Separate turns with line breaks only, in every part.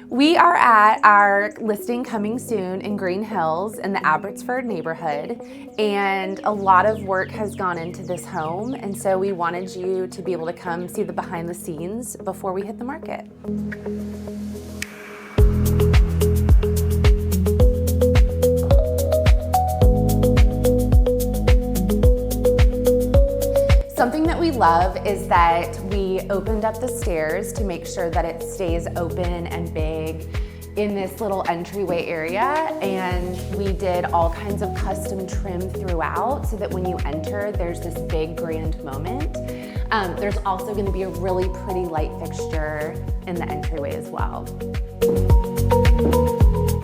We are at our listing coming soon in Green Hills in the Abbotsford neighborhood, and a lot of work has gone into this home, and so we wanted you to be able to come see the behind the scenes before we hit the market. Something that we love is that we opened up the stairs to make sure that it stays open and big in this little entryway area, and we did all kinds of custom trim throughout so that when you enter, there's this big grand moment. There's also going to be a really pretty light fixture in the entryway as well.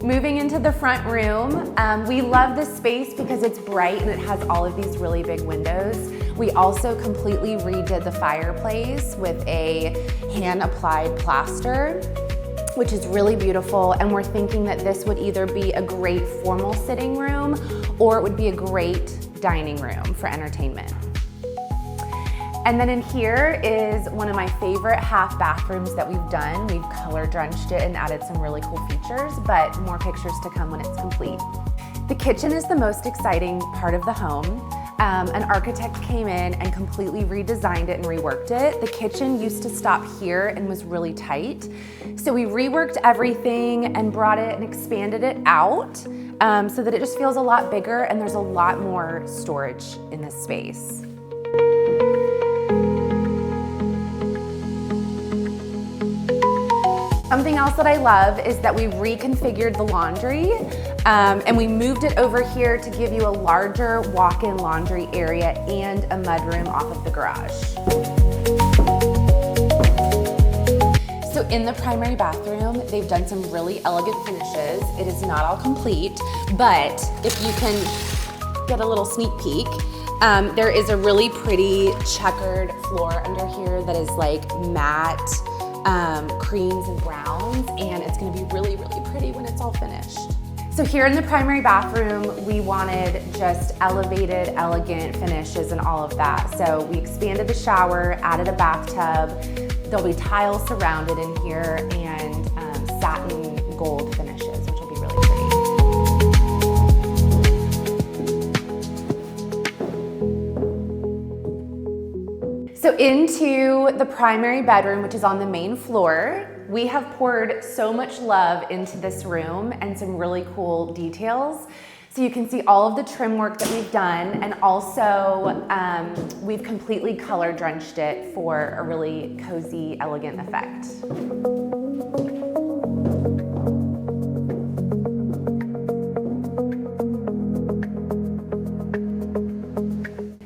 Moving into the front room, we love this space because it's bright and it has all of these really big windows. We also completely redid the fireplace with a hand-applied plaster, which is really beautiful, and we're thinking that this would either be a great formal sitting room or it would be a great dining room for entertainment. And then in here is one of my favorite half bathrooms that we've done. We've color drenched it and added some really cool features, but more pictures to come when it's complete. The kitchen is the most exciting part of the home. An architect came in and completely redesigned it and reworked it. The kitchen used to stop here and was really tight. So we reworked everything and brought it and expanded it out so that it just feels a lot bigger and there's a lot more storage in this space. Something else that I love is that we reconfigured the laundry and we moved it over here to give you a larger walk-in laundry area and a mudroom off of the garage. So in the primary bathroom, they've done some really elegant finishes. It is not all complete, but if you can get a little sneak peek, there is a really pretty checkered floor under here that is like matte creams and browns, and it's gonna be really, really pretty when it's all finished. So here in the primary bathroom, we wanted just elevated, elegant finishes and all of that. So we expanded the shower, added a bathtub. There'll be tiles surrounded in here and satin gold finishes, which will be really pretty. So into the primary bedroom, which is on the main floor, we have poured so much love into this room and some really cool details. So you can see all of the trim work that we've done, and also we've completely color drenched it for a really cozy, elegant effect.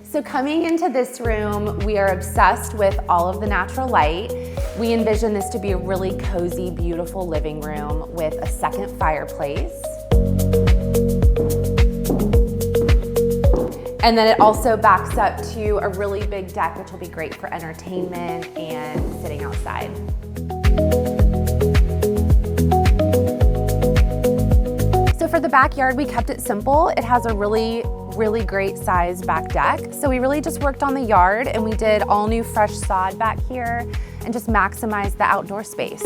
So coming into this room, we are obsessed with all of the natural light. We envision this to be a really cozy, beautiful living room with a second fireplace. And then it also backs up to a really big deck, which will be great for entertainment and sitting outside. So for the backyard, we kept it simple. It has a really great sized back deck. So we really just worked on the yard, and we did all new fresh sod back here and just maximized the outdoor space.